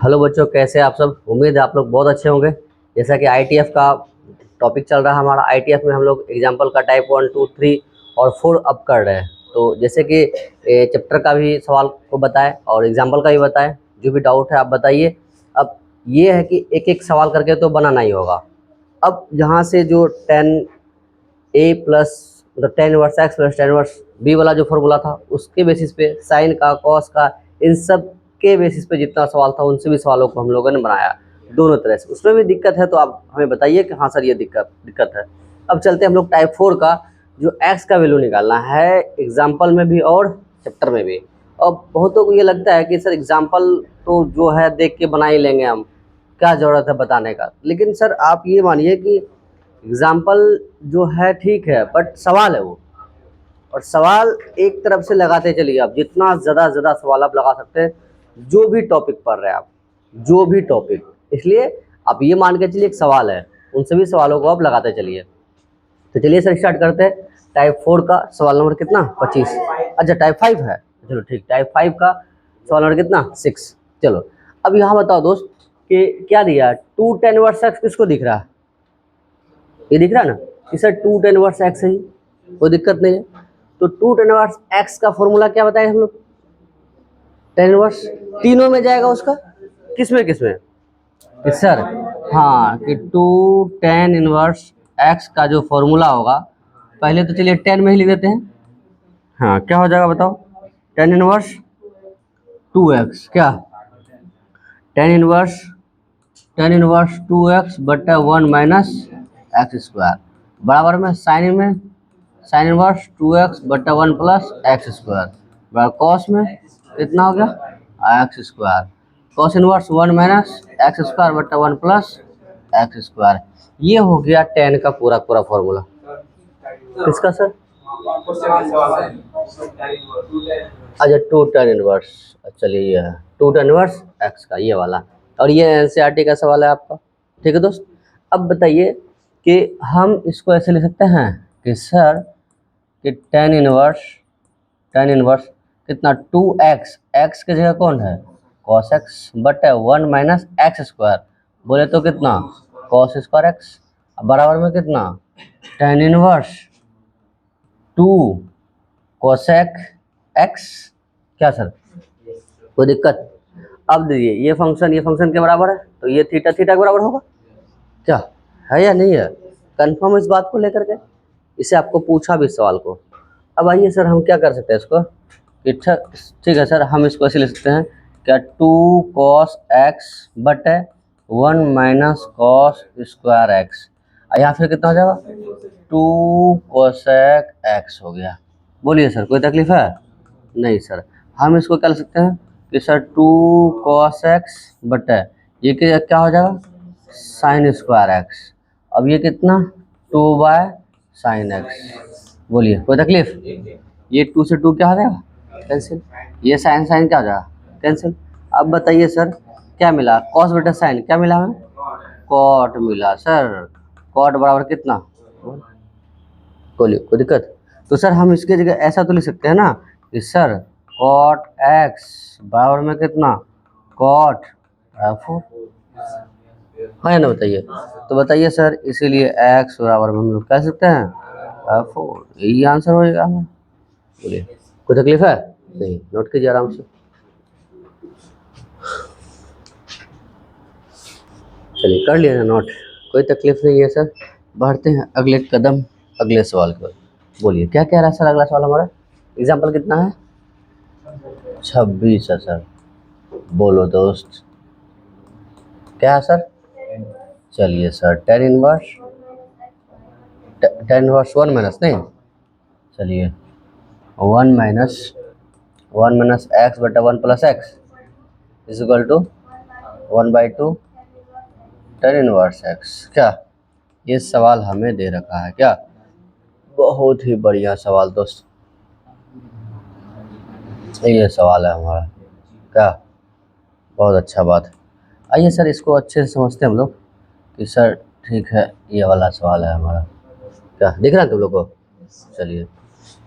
Hello बच्चों, कैसे हैं आप सब। उम्मीद है आप लोग बहुत अच्छे होंगे। जैसा कि आईटीएफ का टॉपिक चल रहा है हमारा। आईटीएफ में हम लोग एग्जाम्पल का टाइप 1, 2, 3 और 4 अब कर रहे हैं। तो जैसे कि चैप्टर का भी सवाल को बताएं और एग्जाम्पल का भी बताएं। जो भी डाउट है आप बताइए। अब ये है कि एक एक सवाल करके तो बनाना ही होगा। अब यहाँ से जो 10a प्लस मतलब 10 inverse x plus 10 inverse B वाला जो फॉर्मूला था, उसके बेसिस पे साइन का, कॉस का, इन सब के बेसिस पे जितना सवाल था उन सभी सवालों को हम लोगों ने बनाया दोनों तरह से। उसमें भी दिक्कत है तो आप हमें बताइए कि हाँ सर ये दिक्कत है। अब चलते हैं हम लोग टाइप 4 का, जो एक्स का वैल्यू निकालना है एग्जाम्पल में भी और चैप्टर में भी। और बहुतों को ये लगता है कि सर एग्जाम्पल तो जो है देख के बना ही लेंगे हम, क्या ज़रूरत है बताने का। लेकिन सर आप ये मानिए कि एग्जाम्पल जो है ठीक है, बट सवाल है वो। और सवाल एक तरफ से लगाते चलिए, आप जितना ज़्यादा सवाल आप लगा सकते हैं, जो भी टॉपिक पढ़ रहे हैं आप, जो भी टॉपिक। इसलिए आप ये मान के चलिए एक सवाल है, उन सभी सवालों को आप लगाते चलिए। तो चलिए सर स्टार्ट करते हैं। टाइप 4 का सवाल नंबर कितना, 25। अच्छा टाइप 5 है, चलो ठीक। टाइप 5 का सवाल नंबर कितना, 6। चलो अब यहाँ बताओ दोस्त कि क्या दिया है। 2 tan इनवर्स एक्स किसको दिख रहा है, ये दिख रहा है ना कि सर 2 tan इनवर्स एक्स है ही, कोई दिक्कत नहीं है। तो 2 tan इनवर्स एक्स का फॉर्मूला क्या बताए हम लोग, tan इनवर्स तीनों में जाएगा उसका, किसमें कि सर हाँ कि 2 tan इनवर्स एक्स का जो फॉर्मूला होगा, पहले तो चलिए 10 में ही लिख देते हैं। हाँ क्या हो जाएगा बताओ, tan इनवर्स 2x क्या, tan इनवर्स 2x बटा 1 माइनस एक्स स्क्वायर बराबर में साइन इनवर्स 2x बटा 1 प्लस एक्स स्क्वायर बराबर कॉस में कितना हो गया x square. Cos inverse 1 minus x square बटा 1 प्लस एक्स स्क्वायर। ये हो गया tan का पूरा फॉर्मूला। किसका सर, अच्छा 2 tan इनवर्स, चलिए ये है 2 tan इनवर्स एक्स का ये वाला। और ये एनसीईआरटी का सवाल है आपका, ठीक है दोस्त। अब बताइए कि हम इसको ऐसे लिख सकते हैं कि सर कि tan इनवर्स कितना 2x, एक्स की जगह कौन है cos x बटे 1 माइनस एक्स स्क्वायर, बोले तो कितना cos स्क्वायर एक्स बराबर में कितना tan इनवर्स 2 कोसेक एक्स। क्या सर कोई दिक्कत। अब देखिए ये फंक्शन के बराबर है, तो ये थीटा के बराबर होगा, क्या है या नहीं है, कंफर्म इस बात को लेकर के। इसे आपको पूछा भी इस सवाल को। अब आइए सर हम क्या कर सकते हैं इसको कि ठीक है सर, हम इसको ऐसे लिख सकते हैं क्या 2 cos x बटे 1 माइनस कॉस स्क्वायर एक्स, यहाँ फिर कितना हो जाएगा 2 कोसेक एक्स हो गया। बोलिए सर कोई तकलीफ है, नहीं सर। हम इसको क्या लिख सकते हैं कि सर 2 cos x बटे ये क्या हो जाएगा साइन स्क्वायर एक्स। अब ये कितना 2 बाय साइन एक्स। बोलिए कोई तकलीफ, ये 2 से 2 क्या हो जाएगा कैंसिल, ये साइन क्या हो जाएगा कैंसिल। अब बताइए सर क्या मिला, कॉस बटे साइन क्या मिला हमें, कॉट मिला सर। कॉट बराबर कितना, बोलिए कोई दिक्कत। तो सर हम इसके जगह ऐसा तो लिख सकते हैं ना कि सर कॉट एक्स बराबर में कितना कॉट 4 है ना, बताइए। तो बताइए सर इसीलिए एक्स बराबर में हम लोग कह सकते हैं 4, यही आंसर हो जाएगा हमें। बोलिए कोई तकलीफ है, नहीं, नोट कीजिए आराम से। चलिए कर लिया ना नोट, कोई तकलीफ नहीं है सर। बढ़ते हैं अगले कदम, अगले सवाल की ओर। बोलिए क्या कह रहा है सर अगला सवाल हमारा, एग्जाम्पल कितना है 26 है सर। बोलो दोस्त क्या है सर, चलिए सर tan इनवर्स 1 माइनस नहीं, चलिए 1 माइनस एक्स बटा 1 plus x is equal to 1/2 tan inverse x. क्या ये सवाल हमें दे रखा है क्या, बहुत ही बढ़िया सवाल दोस्त, ये सवाल है हमारा क्या, बहुत अच्छा बात है। आइए सर इसको अच्छे से समझते हैं हम लोग कि सर ठीक है ये वाला सवाल है हमारा, क्या दिख रहा है तुम लोग को। चलिए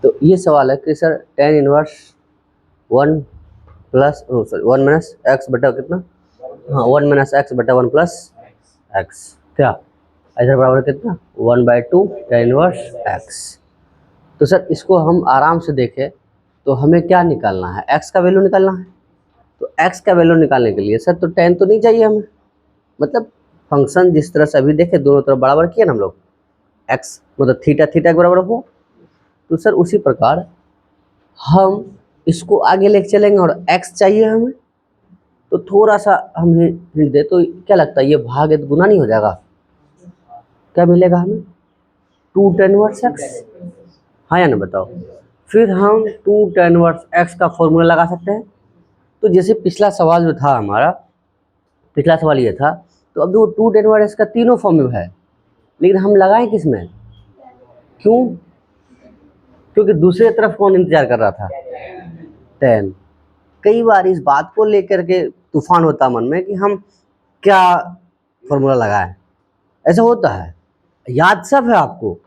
तो ये सवाल है कि sir tan inverse 1 plus 1 minus x बटा कितना हाँ 1 - x/1 + x क्या इधर बराबर कितना 1/2 tan इनवर्स x। तो सर इसको हम आराम से देखें तो हमें क्या निकालना है, x का वैल्यू निकालना है। तो x का वैल्यू निकालने के लिए सर तो tan तो नहीं चाहिए हमें, मतलब फंक्शन जिस तरह से अभी देखे दोनों तरफ बराबर किया ना हम लोग, x मतलब थीटा थीटा के बराबर हुआ। तो सर उसी प्रकार हम इसको आगे लेके चलेंगे और x चाहिए हमें, तो थोड़ा सा हम हिंट दे तो क्या लगता है ये भाग गुना नहीं हो जाएगा, क्या मिलेगा हमें 2 tan इनवर्स x, हाँ या ना बताओ। फिर हम 2 tan इनवर्स x का फॉर्मूला लगा सकते हैं। तो जैसे पिछला सवाल जो था हमारा, पिछला सवाल ये था, तो अब देखो 2 tan इनवर्स x का तीनों फॉर्म में है, लेकिन हम लगाएं किस में, क्यों, क्योंकि दूसरी तरफ कौन इंतजार कर रहा था, tan। कई बार इस बात को लेकर के तूफान होता मन में कि हम क्या फॉर्मूला लगाएं, ऐसा होता है, याद सब है आपको,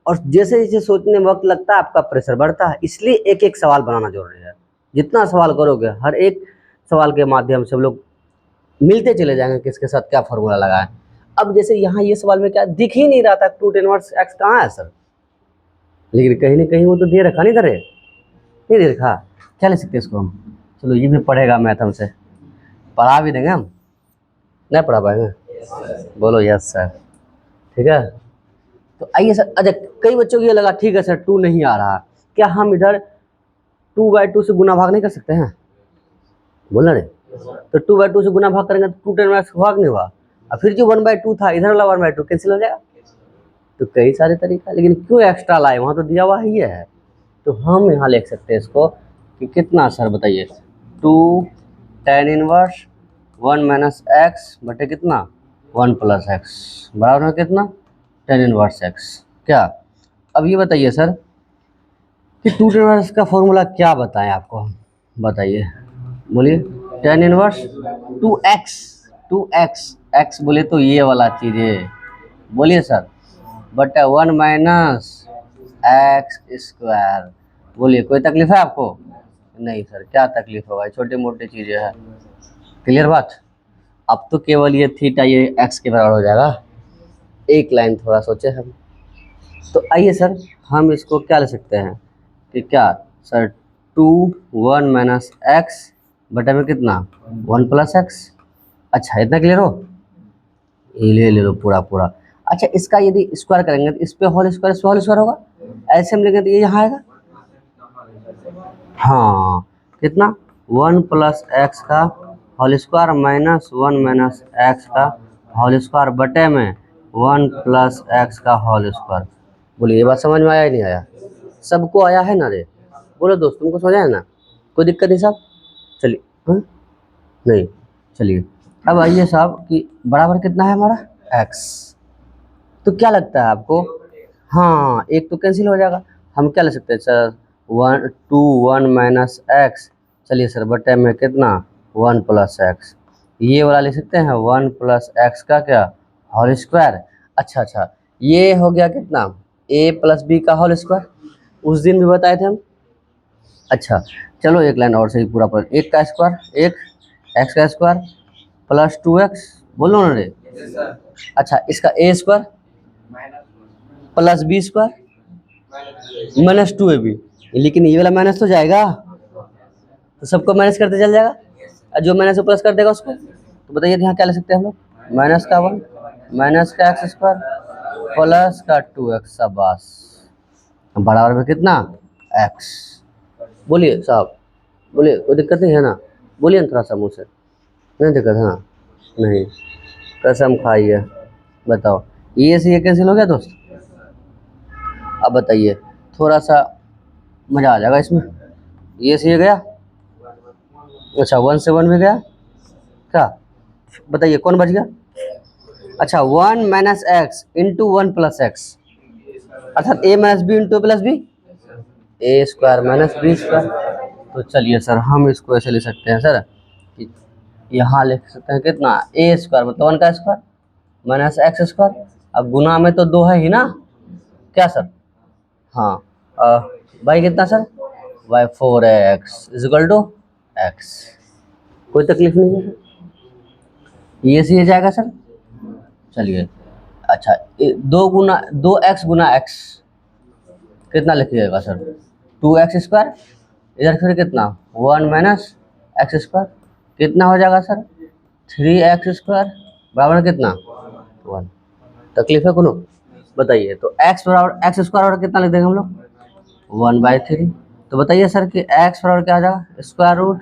और जैसे जैसे सोचने में वक्त लगता है आपका प्रेशर बढ़ता है। इसलिए एक एक सवाल बनाना जरूरी है, जितना सवाल करोगे हर एक सवाल के माध्यम से हम लोग मिलते चले जाएंगे किसके साथ क्या फॉर्मूला लगाएं। अब जैसे यहाँ ये सवाल में क्या दिख ही नहीं रहा था 2 tan इनवर्स x कहाँ है सर, लेकिन कहीं ना कहीं वो तो दे रखा नहीं धरे, नहीं दे रखा, क्या ले सकते हैं इसको हम, चलो ये भी पढ़ेगा मैथ हमसे, पढ़ा भी देंगे हम, नहीं पढ़ा पाएंगे, बोलो यस सर, ठीक है। तो आइए सर, अच्छा कई बच्चों को ये लगा ठीक है सर 2 नहीं आ रहा, क्या हम इधर 2/2 से गुना भाग नहीं कर सकते हैं, बोलना रे, तो 2/2 से गुना भाग करेंगे तो 2 tan इनवर्स भाग नहीं हुआ, और फिर जो 1/2 था इधर वाला 1/2 कैंसिल हो जाएगा। तो कई सारे तरीका, लेकिन क्यों एक्स्ट्रा लाए, वहाँ तो दिया हुआ ही है। तो हम यहाँ लिख सकते हैं इसको कि कितना सर बताइए 2 tan इनवर्स 1 - x बटे कितना 1 + x बराबर में कितना tan इनवर्स x। क्या अब ये बताइए सर कि 2 tan इनवर्स का फॉर्मूला क्या बताएं आपको हम, बताइए बोलिए, tan inverse 2x 2x x बोले तो ये वाला चीज़ है, बोलिए सर, बटा 1 - x², बोलिए कोई तकलीफ है आपको, नहीं सर क्या तकलीफ होगा, छोटी मोटी चीज़ें हैं, क्लियर बात। अब तो केवल ये थीटा ये x के बराबर हो जाएगा, एक लाइन थोड़ा सोचे हम। तो आइए सर हम इसको क्या ले सकते हैं कि क्या सर 2 1 - x बटा में कितना 1 + x। अच्छा इतना क्लियर हो, ये ले लो पूरा पूरा। अच्छा इसका यदि स्क्वायर करेंगे तो इस पे होल स्क्वायर होगा, ऐसे में लेंगे तो ये यहाँ आएगा, हाँ कितना 1 + x का होल स्क्वायर -1 - x का होल स्क्वायर बटे में 1 + x का होल स्क्वायर। बोलिए ये बात समझ में आया ही नहीं आया, सबको आया है ना रे, बोलो दोस्त तुमको समझ आया ना, कोई दिक्कत नहीं साहब, चलिए हाँ नहीं, चलिए अब आइए साहब कि बराबर कितना है हमारा x। तो क्या लगता है आपको, हाँ एक तो कैंसिल हो जाएगा, हम क्या ले सकते हैं सर 1 x, चलिए सर बटे में कितना 1 + x, ये वाला ले सकते हैं 1 + x का क्या होल स्क्वायर। अच्छा ये हो गया कितना a + b का होल स्क्वायर, उस दिन भी बताए थे हम। अच्छा चलो एक लाइन और सही पूरा पर, एक का स्क्वायर एक x का स्क्वायर प्लस 2x, बोलो ना रे, अच्छा इसका a² प्लस b² -2ab, लेकिन ये वाला माइनस तो जाएगा, तो सबको माइनस करते चल जाएगा, और जो माइनस को प्लस कर देगा उसको, तो बताइए यहाँ क्या ले सकते हैं हम लोग -1 का x² प्लस का 2x, शाबाश, बराबर में कितना x। बोलिए साहब, बोलिए कोई दिक्कत नहीं है ना, बोलिए ना थोड़ा सा मुँह से, नहीं दिक्कत है ना, नहीं कसम खाइए, बताओ ये से ये कैंसिल हो गया दोस्त। अब बताइए थोड़ा सा मज़ा आ जाएगा इसमें, ये से ये गया, अच्छा 1 से 1 भी गया, क्या बताइए कौन बच गया, अच्छा 1 - x इंटू 1 + x, अर्थात a - b into plus B, a² - b²। तो चलिए सर हम इसको ऐसे ले सकते हैं सर कि यहाँ लिख सकते हैं कितना a² मतलब 1 का स्क्वायर -x², अब गुना में तो 2 है ही ना, क्या सर, हाँ भाई कितना सर y 4x = x, कोई तकलीफ नहीं है, ये से ये जाएगा सर। चलिए अच्छा, 2x गुना x कितना लिखिएगा सर? 2x²। इधर फिर कितना 1 माइनस x², कितना हो जाएगा सर? 3x² बराबर कितना 1। तकलीफ है कोनो? बताइए। तो x बराबर x² बराबर कितना लिख देंगे हम लोग 1/3। तो बताइए सर कि x बराबर क्या आ जाएगा? Square root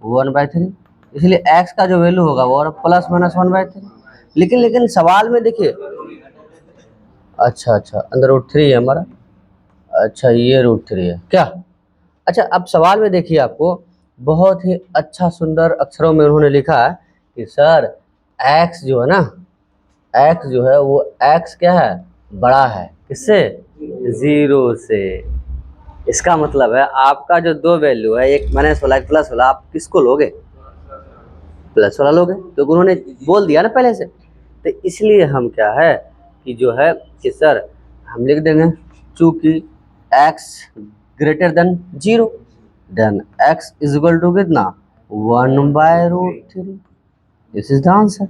1/3। इसलिए x का जो वैल्यू होगा वो प्लस माइनस 1/3। लेकिन सवाल में देखिए, अच्छा अंदर √3 है हमारा। अच्छा ये √3 है क्या? अच्छा अब सवाल में देखिए, आपको बहुत ही अच्छा सुंदर अक्षरों में उन्होंने लिखा है कि सर x जो है ना, x जो है वो x क्या है? बड़ा है किससे? 0 से। इसका मतलब है आपका जो दो वैल्यू है, एक माइनस वाला एक प्लस वाला, आप किसको लोगे? प्लस वाला लोगे, तो उन्होंने बोल दिया ना पहले से। तो इसलिए हम क्या है कि जो है कि सर हम लिख देंगे चूंकि x greater than 0 then x is equal to कितना 1/√3। This is the answer.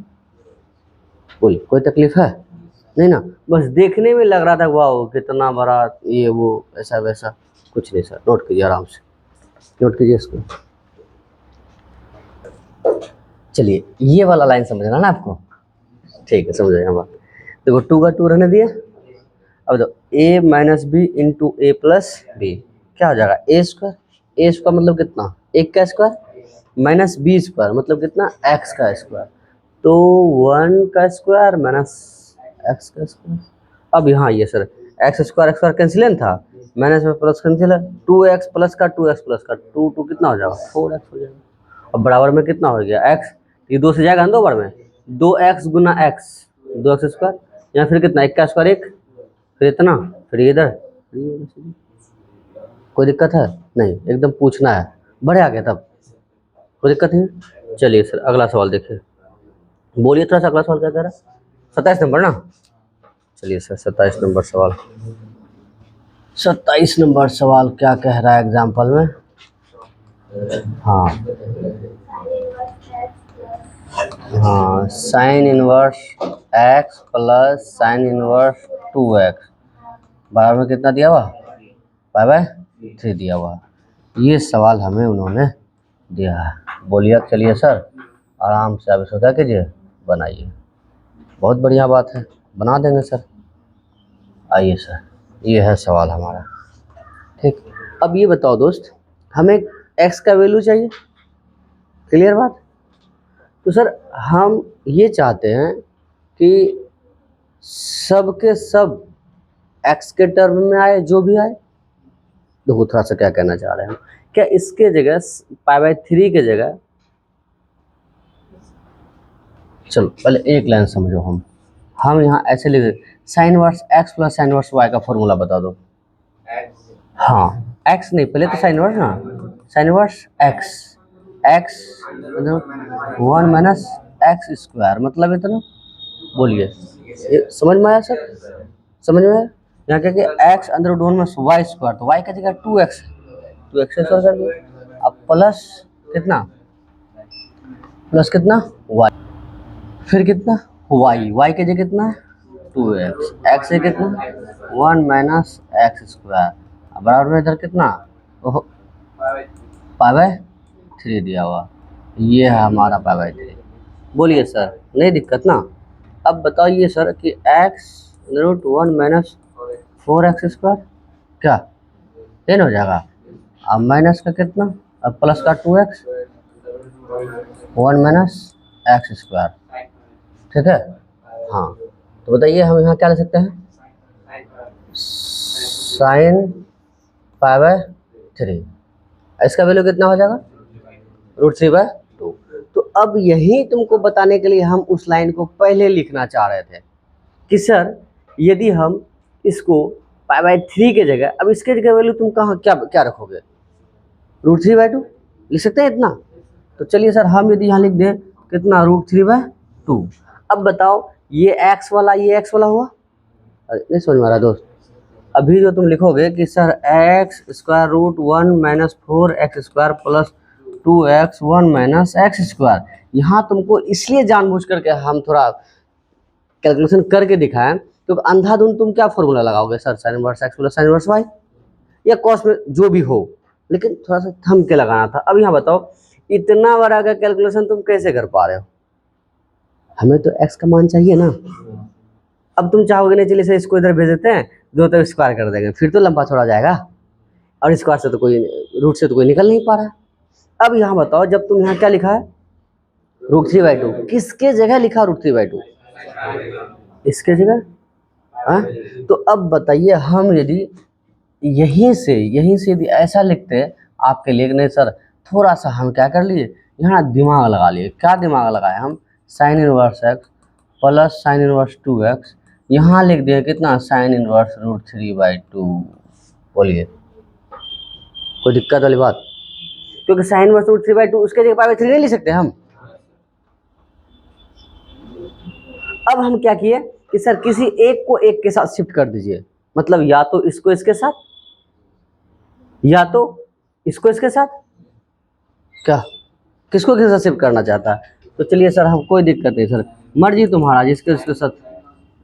बोलिए कोई तकलीफ है? नहीं ना, बस देखने में लग रहा था वाह कितना बड़ा ये वो ऐसा वैसा, कुछ नहीं सर। नोट कीजिए आराम से, नोट कीजिए इसको। चलिए ये वाला लाइन समझना ना आपको, ठीक है समझ आएगा बात। देखो 2 का 2 रहने दिए। अब देखो a minus B into A plus B क्या हो जाएगा? a² मतलब कितना? 1 का स्क्वायर माइनस b² मतलब कितना? x का स्क्वायर। तो 1 का स्क्वायर माइनस x का स्क्वायर। अब यहाँ ये सर x² कैंसिल था, माइनस में प्लस कैंसिल है। 2x प्लस का 2x प्लस का 2 कितना हो जाएगा? 4x हो जाएगा। अब बराबर में कितना हो गया x, ये 2 से जाएगा ना 2 बार में, 2x गुना x 2x², या फिर कितना 1 का स्क्वायर 1, फिर इतना, फिर इधर। कोई दिक्कत है? नहीं, एकदम पूछना है, बड़े आ गया तब कोई दिक्कत नहीं। चलिए सर अगला सवाल देखिए, बोलिए थोड़ा सा अगला सवाल क्या कह रहा है? 27 नंबर ना। चलिए सर 27 नंबर सवाल, 27 नंबर सवाल क्या कह रहा है एग्जाम्पल में? हाँ हाँ, sine inverse x plus sine inverse 2x बराबर में कितना दिया हुआ? 5/3 दिया हुआ। ये सवाल हमें उन्होंने दिया है। बोलिए चलिए सर आराम से आप इसको क्या कीजिए, बनाइए। बहुत बढ़िया बात है, बना देंगे सर। आइए सर, ये है सवाल हमारा, ठीक। अब ये बताओ दोस्त, हमें x का वैल्यू चाहिए, क्लियर बात? तो सर हम ये चाहते हैं कि सब के सब x के टर्म में आए, जो भी आए। देखो थोड़ा सा क्या कहना चाह रहे हैं हम, क्या इसके जगह π/3 के जगह, चलो पहले एक लाइन समझो। हम यहाँ ऐसे लिख sine verse x plus sine verse y का फॉर्मूला बता दो। हाँ x नहीं, पहले तो साइन वर्स ना, साइन वर्स x मतलब 1 माइनस x² मतलब इतना। बोलिए ये समझ में आया सर? समझ में आया? यहाँ क्या कि x अंदर रूट 1 में y², तो y का जगह 2x, 2x से कर दिया। अब प्लस कितना, प्लस कितना y, फिर कितना y के जगह कितना 2x, x से कितना 1 माइनस x² बराबर में इधर कितना π/3 दिया हुआ। ये है हमारा π/3। बोलिए सर नहीं दिक्कत ना? अब बताइए सर कि x√1 माइनस 4x² क्या टेन हो जाएगा? अब माइनस का कितना, अब प्लस का 2x 1 माइनस x², ठीक है। हाँ तो बताइए हम यहाँ क्या ले सकते हैं? साइन π/3, इसका वैल्यू कितना हो जाएगा? √3/2। तो अब यही तुमको बताने के लिए हम उस लाइन को पहले लिखना चाह रहे थे कि सर यदि हम इसको π/3 के जगह, अब इसके जगह वैल्यू तुम कहाँ क्या क्या रखोगे? √3/2 लिख सकते हैं इतना। तो चलिए सर हम यदि यहाँ लिख दें कितना √3/2। अब बताओ ये x वाला ये x वाला हुआ, नहीं समझ में आ रहा दोस्त? अभी जो तुम लिखोगे कि sir x√1 minus 4x² plus 2x 1 minus x², यहाँ तुमको इसलिए जानबूझ करके हम थोड़ा कैलकुलेशन करके दिखाएं, क्योंकि अंधाधुंध तुम क्या फॉर्मूला लगाओगे sir, sine inverse x plus sine inverse y, या कॉस में जो भी हो, लेकिन थोड़ा सा थम के लगाना था। अब यहाँ बताओ इतना बड़ा का कैलकुलेशन तुम कैसे कर पा रहे हो, हमें तो एक्स का मान चाहिए ना। अब तुम चाहोगे नहीं चलिए सर इसको इधर भेज देते हैं, दो तरफ स्क्वायर कर देंगे, फिर तो लंबा छोड़ा जाएगा, और स्क्वायर से तो कोई रूट से तो कोई निकल नहीं पा रहा। अब यहाँ बताओ जब तुम यहाँ क्या लिखा है √3/2, किसके जगह लिखा √3/2, इसके जगह। हाँ, तो अब बताइए हम यदि यहीं से यदि ऐसा लिखते आपके लिए, नहीं सर थोड़ा सा हम क्या कर लिए यहाँ दिमाग लगा लिए। क्या दिमाग लगाए हम, sign inverse x plus sine inverse 2x, यहाँ लिख दिए कितना साइन इनवर्स √3/2। बोलिए कोई दिक्कत वाली बात, क्योंकि साइन इनवर्स √3/2 उसके जगह पाई 3 नहीं लिख सकते हम। अब हम क्या किए कि सर किसी एक को एक के साथ शिफ्ट कर दीजिए, मतलब या तो इसको इसके साथ या तो इसको इसके साथ, क्या किसको किसके साथ शिफ्ट करना चाहता है। तो चलिए सर हम कोई दिक्कत नहीं सर, मर्जी तुम्हारा जिसके उसके साथ,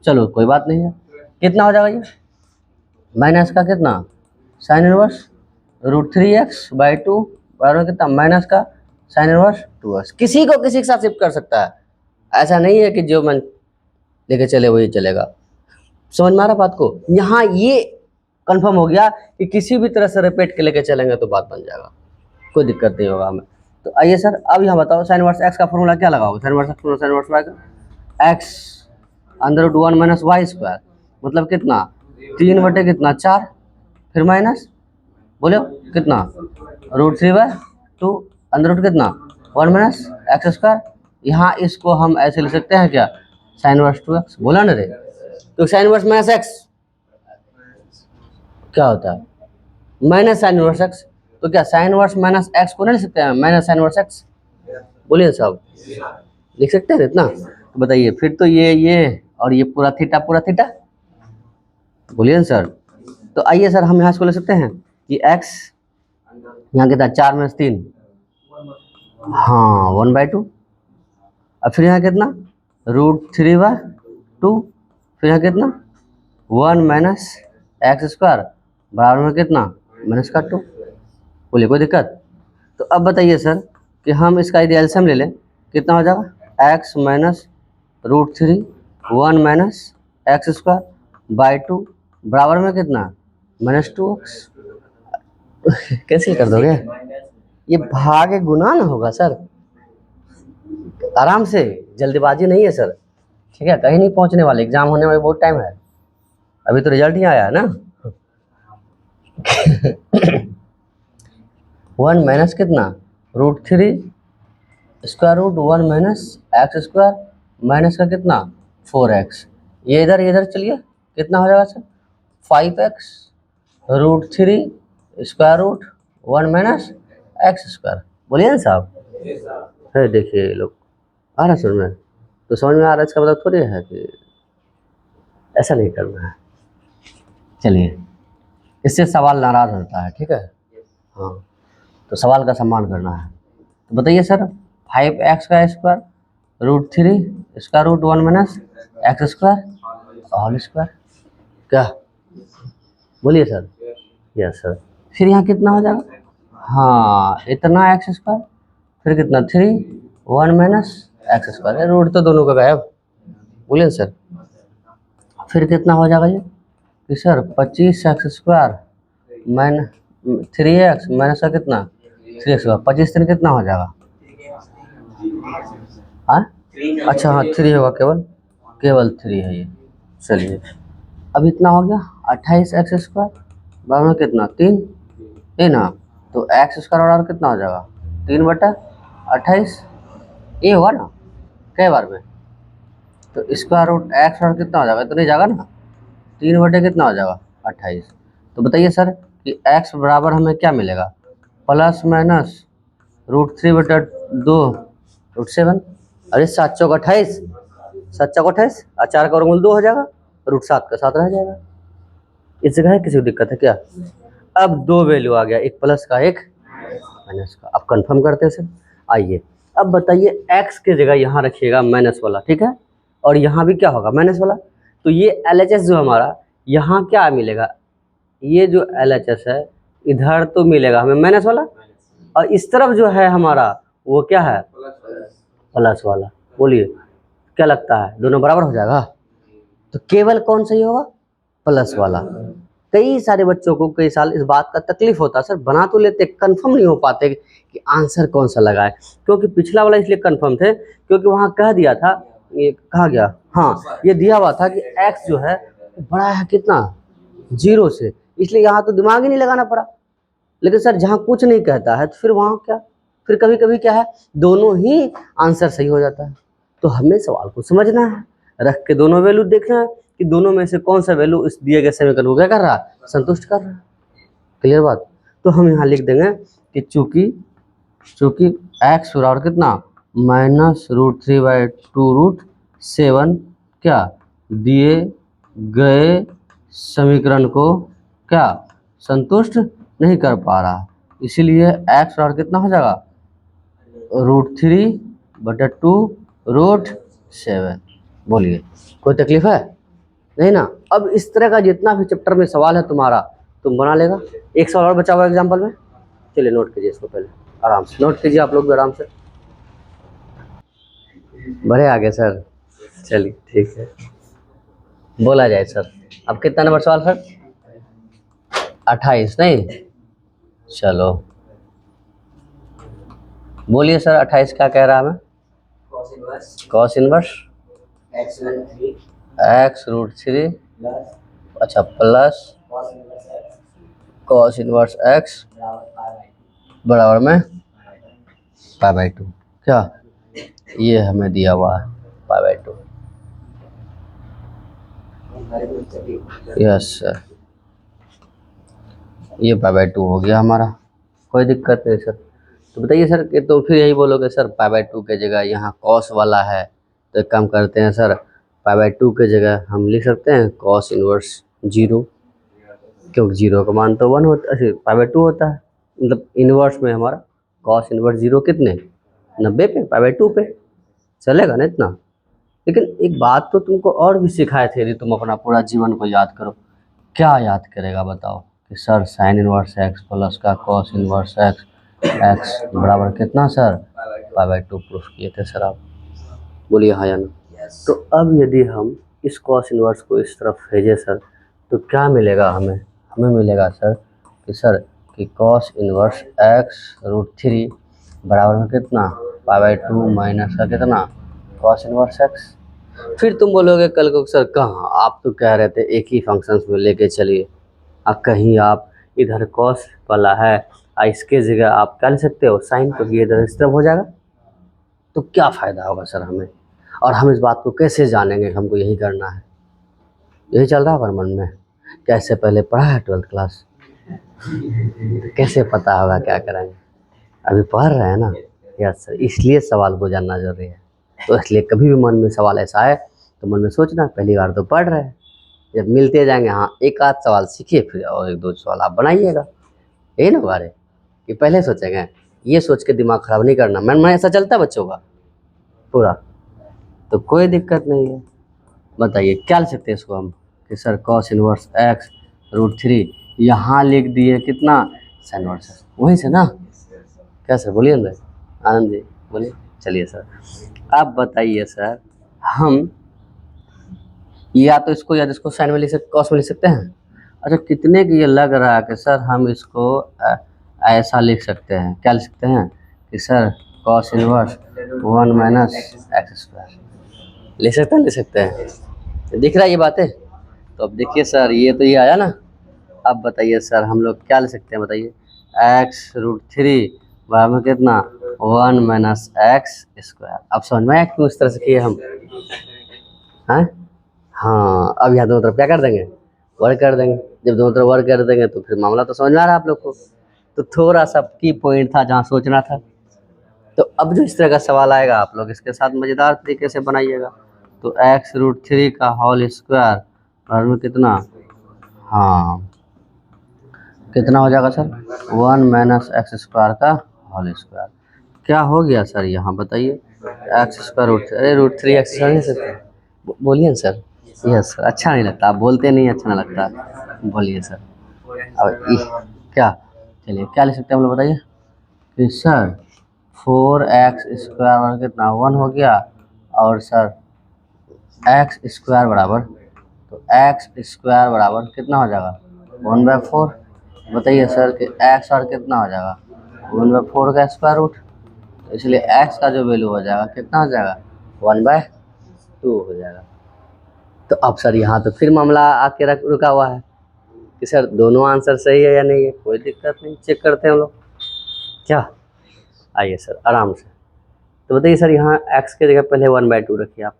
चलो कोई बात नहीं है। कितना हो जाएगा ये माइनस का कितना साइन इनवर्स √3x/2 बराबर कितना माइनस का साइन इनवर्स 2x। किसी को किसी के साथ शिफ्ट कर सकता है, ऐसा नहीं है कि जो मन लेके चले वही चलेगा। समझ में आ रहा बात को, यहाँ ये कंफर्म हो गया कि किसी भी तरह से रिपीट के लेके चलेंगे तो बात बन जाएगा, कोई दिक्कत नहीं होगा हमें। तो आइए सर अब यहाँ बताओ साइन इनवर्स एक्स का फॉर्मूला क्या लगाओगे, sine inverse x plus sine inverse y का एक्स √1 - y², मतलब कितना 3 बटे कितना 4, फिर माइनस बोलो कितना √3/2 अंदर रूट कितना 1 - x²। यहाँ इसको हम ऐसे लिख सकते हैं क्या साइन इनवर्स 2x, बोला ना रे, तो साइन इनवर्स माइनस एक्स क्या होता है माइनस साइन इनवर्स एक्स, तो क्या साइन इनवर्स माइनस एक्स को नहीं लिख सकते हैं माइनस साइन इनवर्स एक्स, बोलिए साहब लिख सकते हैं इतना। तो बताइए फिर तो ये और ये पूरा थीटा बोलिए ना सर। तो आइए सर हम यहाँ इसको ले सकते हैं कि x यहाँ कितना 4 - 3, हाँ 1/2, और फिर यहाँ कितना √3/2, फिर यहाँ कितना 1 - x² बराबर में कितना -2। बोलिए कोई दिक्कत। तो अब बताइए सर कि हम इसका यदि एलसीएम ले लें कितना हो जाएगा x - √3 1 - x²/2 बराबर में कितना -2x। कैसे कर दोगे, ये भागे गुना ना होगा सर, आराम से, जल्दबाजी नहीं है सर, ठीक है, कहीं नहीं पहुंचने वाले, एग्जाम होने में बहुत टाइम है, अभी तो रिजल्ट ही आया है ना। 1 माइनस कितना √3 √1 - x² माइनस का कितना 4x, ये इधर चलिए कितना हो जाएगा सर 5x √3 √1 - x²। बोलिए ना साहब, है देखिए ये लोग आ रहा समझ में, तो समझ में आ रहा है, इसका मतलब थोड़ी है कि ऐसा नहीं करना है। चलिए इससे सवाल नाराज होता है, ठीक है, हाँ तो सवाल का सम्मान करना है। तो बताइए सर 5x² √3 √1 - x² क्या, बोलिए सर। यस सर, फिर यहाँ कितना हो जाएगा, हाँ इतना x², फिर कितना 3 1 - x², रूट तो दोनों का गायब, बोलिए सर। फिर कितना हो जाएगा ये कि सर 25x² - 3x माइनस का कितना 3x, 25 3 कितना हो जाएगा, हाँ अच्छा हाँ 3 होगा, केवल 3 है ये। चलिए अब इतना हो गया 28x² बराबर कितना 3, है ना, तो x² बराबर कितना हो जाएगा 3/28, ये होगा ना कई बार में, तो √x और कितना हो जाएगा, तो नहीं जाएगा ना, 3 बटे कितना हो जाएगा 28। तो बताइए सर कि x बराबर हमें क्या मिलेगा प्लस माइनस √3/2 √7, अरे 7 चौक 28, 7 चौक 28 और 4 का वर्गमूल 2 हो जाएगा, √7 का 7 रह जाएगा। इस जगह है किसी को दिक्कत है क्या, अब 2 वैल्यू आ गया, एक प्लस का एक माइनस का, अब कंफर्म करते हैं सर। आइए अब बताइए x की जगह यहाँ रखिएगा माइनस वाला, ठीक है, और यहाँ भी क्या होगा माइनस वाला। तो ये LHS जो हमारा यहाँ क्या मिलेगा, ये जो LHS है इधर तो मिलेगा हमें माइनस वाला, और इस तरफ जो है हमारा वो क्या है प्लस वाला। बोलिए क्या लगता है दोनों बराबर हो जाएगा? तो केवल कौन सही होगा? प्लस वाला। कई सारे बच्चों को कई साल इस बात का तकलीफ होता है, सर बना तो लेते कंफर्म नहीं हो पाते कि आंसर कौन सा लगाए, क्योंकि पिछला वाला इसलिए कंफर्म थे क्योंकि वहाँ कह दिया था, ये कहा गया, हाँ ये दिया हुआ था कि x जो है बड़ा है कितना 0 से, इसलिए यहाँ तो दिमाग ही नहीं लगाना पड़ा। लेकिन सर जहाँ कुछ नहीं कहता है तो फिर वहाँ क्या, फिर कभी कभी क्या है दोनों ही आंसर सही हो जाता है। तो हमें सवाल को समझना है, रख के दोनों वैल्यू देखना है कि दोनों में से कौन सा वैल्यू इस दिए गए समीकरण को क्या कर रहा है, संतुष्ट कर रहा है। क्लियर बात? तो हम यहाँ लिख देंगे कि चूँकि x बराबर कितना -√3/2√7 क्या दिए गए समीकरण को क्या संतुष्ट नहीं कर पा रहा, इसीलिए x बराबर कितना हो जाएगा √3/2√7। बोलिए कोई तकलीफ है? नहीं ना। अब इस तरह का जितना भी चैप्टर में सवाल है तुम्हारा तुम बना लेगा। एक सवाल और बचा हुआ एग्जाम्पल में, चलिए नोट कीजिए इसको, पहले आराम से नोट कीजिए आप लोग भी आराम से, बड़े आगे सर। चलिए ठीक है, बोला जाए सर। अब कितना नंबर सवाल सर? 28 नहीं, चलो बोलिए सर 28 क्या कह रहा है हमें? कॉस इनवर्स x√3 अच्छा प्लस कॉस इनवर्स x बराबर में π/2। क्या ये हमें दिया हुआ है π/2? यस सर, ये π/2 हो गया हमारा, कोई दिक्कत नहीं सर। तो बताइए सर कि तो फिर यही बोलोगे सर π/2 के जगह यहाँ कॉस वाला है, तो एक काम करते हैं सर π/2 के जगह हम लिख सकते हैं कॉस इनवर्स 0, क्योंकि 0 का मान तो 1 होता है, π/2 होता है, मतलब इनवर्स में हमारा कॉस इनवर्स 0 कितने 90 पे π/2 पे चलेगा ना इतना। लेकिन एक बात तो तुमको और भी सिखाए थे, यदि तुम अपना पूरा जीवन को याद करो, क्या याद करेगा बताओ कि sir sine inverse x plus का कॉस इनवर्स x बराबर कितना सर π/2 प्रूफ किए थे सर आप, बोलिए हाँ या ना। तो अब यदि हम इस कॉस इनवर्स को इस तरफ भेजें सर तो क्या मिलेगा हमें? हमें मिलेगा सर कि कॉस इनवर्स x√3 बराबर में कितना π/2 माइनस का कितना कॉस इनवर्स x। फिर तुम बोलोगे कल को सर कहाँ, आप तो कह रहे थे एक ही फंक्शंस में लेके चलिए, अब कहीं आप इधर कॉस वाला है इसके जगह आप क्या ले सकते हो साइन, तो ये इधर इस तरफ हो जाएगा, तो क्या फ़ायदा होगा सर हमें? और हम इस बात को कैसे जानेंगे हमको यही करना है? यही चल रहा है मन में, कैसे पहले पढ़ा है 12th क्लास, कैसे पता होगा क्या करेंगे? अभी पढ़ रहे हैं ना। यस सर, इसलिए सवाल को जानना जरूरी है। तो इसलिए कभी भी मन में सवाल ऐसा आए तो मन में सोचना पहली बार तो पढ़ रहे हैं, जब मिलते जाएंगे हाँ एक आध सवाल सीखिए फिर और एक दो सवाल आप बनाइएगा, यही ना बारे कि पहले सोचेंगे, ये सोच के दिमाग ख़राब नहीं करना। मन में ऐसा चलता है बच्चों का पूरा, तो कोई दिक्कत नहीं है। बताइए क्या लिख सकते हैं इसको हम कि सर कॉस इनवर्स x√3 यहाँ लिख दिए कितना साइन इनवर्स, वहीं से ना क्या सर, बोलिए ना आनंद जी बोलिए। चलिए सर अब बताइए सर, हम या तो इसको साइन में लिख सकते, कॉस में लिख सकते हैं। अच्छा कितने की ये लग रहा है कि सर हम इसको ऐसा लिख सकते हैं, क्या लिख सकते हैं कि sir cos inverse 1 minus x², लिख सकते हैं। दिख रहा है ये बातें? तो अब देखिए सर ये तो ये आया ना। अब बताइए सर हम लोग क्या ले सकते हैं, बताइए x√3 बराबर में कितना 1 माइनस x²। अब समझ में आया क्यों इस तरह से किए हम हैं? हाँ अब यहाँ दोनों तरफ क्या कर देंगे वर्क कर देंगे, जब दोनों तरफ वर्क कर देंगे तो फिर मामला तो समझ में आ रहा है आप लोग को। तो थोड़ा सा की पॉइंट था जहाँ सोचना था। तो अब जो इस तरह का सवाल आएगा आप लोग इसके साथ मज़ेदार तरीके से बनाइएगा। तो x√3 का होल स्क्वायर बराबर में कितना, हाँ कितना हो जाएगा सर 1 माइनस x² का होल स्क्वायर। क्या हो गया सर यहाँ बताइए। एक्स स्क्वायर रूट, अरे रूट थ्री एक्स नहीं सकते, बोलिए ना सर। यस सर, अच्छा नहीं लगता, आप बोलते नहीं, अच्छा नहीं लगता, बोलिए सर। और क्या, चलिए क्या लिख सकते हैं हम लोग बताइए कि सर 4x स्क्वायर कितना 1 हो गया, और सर एक्स स्क्वायर बराबर, तो एक्स स्क्वायर बराबर कितना हो जाएगा 1/4। बताइए सर कि एक्स और कितना हो जाएगा 1/4 का स्क्वायर रूट, तो इसलिए एक्स का जो वैल्यू हो जाएगा कितना हो जाएगा 1/2 हो जाएगा। तो अब सर यहाँ तो फिर मामला आके रुका हुआ है कि सर दोनों आंसर सही है या नहीं है। कोई दिक्कत नहीं, चेक करते हैं हम लोग। क्या, आइए सर आराम से। तो बताइए सर यहाँ एक्स की जगह पहले 1/2 रखिए आप।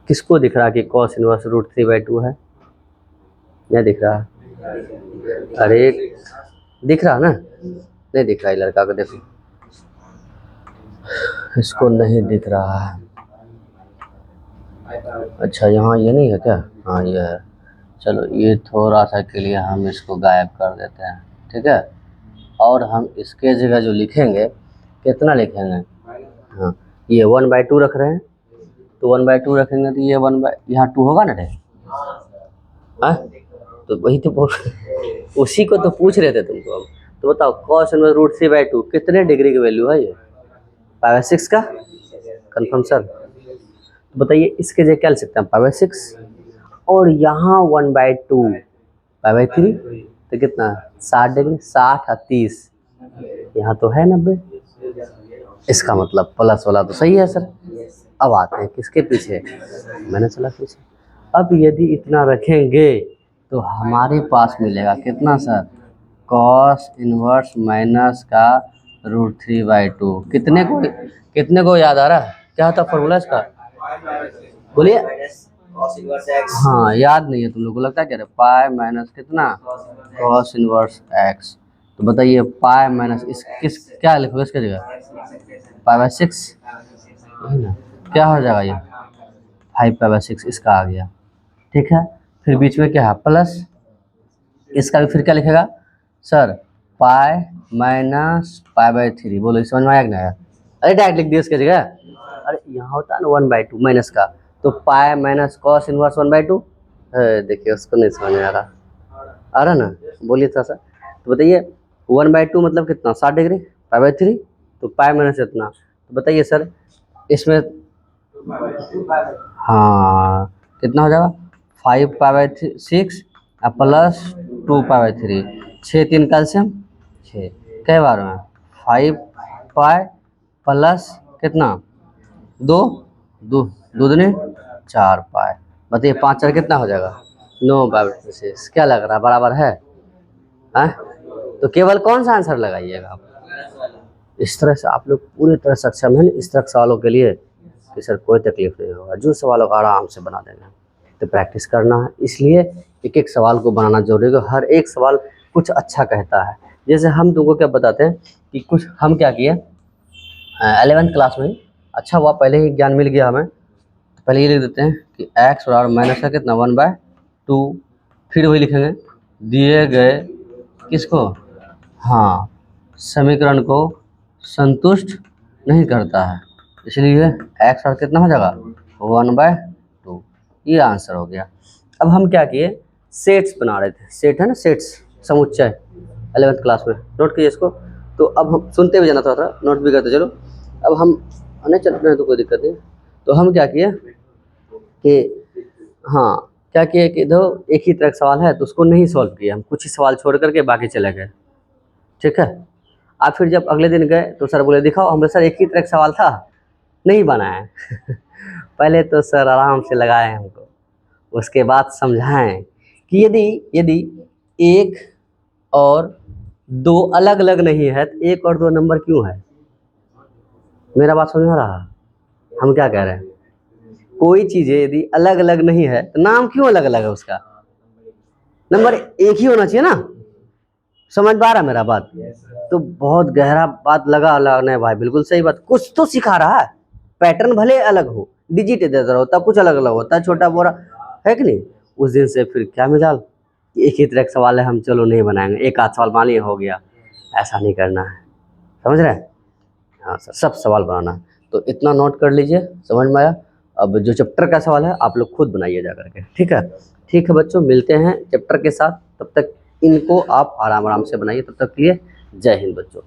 किसको दिख रहा कि कॉस इनवर्स रूट 3/2 है? नहीं दिख रहा? अरे दिख रहा ना, नहीं दिख रहा है लड़का को, देखो इसको नहीं दिख रहा है। अच्छा यहाँ ये नहीं है क्या? हाँ ये है। चलो ये थोड़ा सा के लिए हम इसको गायब कर देते हैं, ठीक है। और हम इसके जगह जो लिखेंगे कितना लिखेंगे, हाँ ये 1/2 रख रहे हैं, तो 1/2 रखेंगे तो ये 1 यहाँ 2 होगा ना रे, हाँ तो वही तो उसी को तो पूछ रहे थे तुमको हम। तो बताओ कॉस इनवर्स रूट 3/2 कितने डिग्री की वैल्यू है ये? 5/6 का, कंफर्म सर। तो बताइए इसके जगह क्या लिख सकते हैं 5/6, और यहाँ 1/2 5/3, तो कितना 60 डिग्री, 60 और 30, यहाँ तो है 90। इसका मतलब प्लस वाला तो सही है सर। अब आते हैं किसके पीछे, मैंने चला पीछे। अब यदि इतना रखेंगे तो हमारे पास मिलेगा कितना सर, कॉस इनवर्स माइनस का रूट 3/2। कितने को याद आ रहा है, क्या था फॉर्मूला इसका, बोलिए। हाँ याद नहीं है तुम लोग को, लगता है क्या, पाई माइनस कितना कॉस इनवर्स एक्स। तो बताइए पाई माइनस इस किस क्या लिखोगे इसके जगह 5/6, यही ना, क्या हो जाएगा ये 5/6 इसका आ गया, ठीक है। फिर बीच में क्या है प्लस, इसका भी फिर क्या लिखेगा सर पाई माइनस पाई/3। बोलो इस समझ में आया कि नहीं आया? अरे डायरेक्ट लिख दिया इसके जगह, अरे यहाँ होता है ना 1/2 माइनस का, तो पाई माइनस कॉस इनवर्स 1/2। देखिए उसको नहीं समझ में आ रहा ना, बोलिए थोड़ा सा। तो बताइए 1/2 मतलब कितना 60 डिग्री, पाई/3, तो पाई माइनस इतना, तो बताइए सर इसमें, हाँ कितना हो जाएगा 5/6 प्लस 2/3, 6 3 कैल्शियम 6, कई बार में 5 पाई प्लस कितना 2 2 दो दूनी 4 पाई। बताइए 5 4 कितना हो जाएगा 9/6। क्या लग रहा है बराबर है, हाँ? तो केवल कौन सा आंसर लगाइएगा आप। इस तरह से आप लोग पूरी तरह सक्षम हैं इस तरह के सवालों के लिए कि सर कोई तकलीफ नहीं होगा, जो सवालों को आराम से बना देंगे। तो प्रैक्टिस करना है, इसलिए एक एक सवाल को बनाना जरूरी है। हर एक सवाल कुछ अच्छा कहता है। जैसे हम तुमको क्या बताते हैं कि कुछ हम क्या किए 11th क्लास में, अच्छा हुआ पहले ही ज्ञान मिल गया हमें। तो पहले ये लिख देते हैं कि एक्स और माइनस का कितना 1/2, फिर वही लिखेंगे दिए गए किसको, हाँ समीकरण को संतुष्ट नहीं करता है, इसलिए एक्स और कितना हो जाएगा 1/2। ये आंसर हो गया। अब हम क्या किए सेट्स बना रहे थे, सेट है ना सेट्स, समुच्चय 11th क्लास में, नोट किए इसको। तो अब हम सुनते हुए जाना थोड़ा नोट भी करते चलो। अब हम नहीं चल रहे तो कोई दिक्कत नहीं। तो हम क्या किए कि हाँ क्या किए कि दो एक ही तरह का सवाल है तो उसको नहीं सॉल्व किया, हम कुछ ही सवाल छोड़ करके बाकी चले गए, ठीक है। आप फिर जब अगले दिन गए तो सर बोले दिखाओ, हम सर एक ही तरह का सवाल था नहीं बनाए पहले तो सर आराम से लगाए हमको, उसके बाद समझाएं कि यदि यदि एक और दो अलग अलग नहीं है तो एक और दो नंबर क्यों है। मेरा बात समझ में आ रहा है, हम क्या कह रहे हैं, कोई चीज़ें यदि अलग अलग नहीं है तो नाम क्यों अलग अलग है, उसका नंबर एक ही होना चाहिए ना। समझ पा रहा मेरा बात, तो बहुत गहरा बात लगा नहीं भाई, बिल्कुल सही बात, कुछ तो सिखा रहा है। पैटर्न भले अलग हो, डिजिट देता होता कुछ अलग अलग होता है, छोटा बोरा है कि नहीं। उस दिन से फिर क्या मिजाल, एक ही तरह का सवाल है हम चलो नहीं बनाएंगे, एक आध सवाल मान लिया हो गया, ऐसा नहीं करना है, समझ रहे हैं। हाँ सर, सब सवाल बनाना है। तो इतना नोट कर लीजिए, समझ में आया। अब जो चैप्टर का सवाल है आप लोग खुद बनाइए जा करके, ठीक है। ठीक है बच्चों, मिलते हैं चैप्टर के साथ, तब तक इनको आप आराम आराम से बनाइए, तब तक के लिए जय हिंद बच्चों।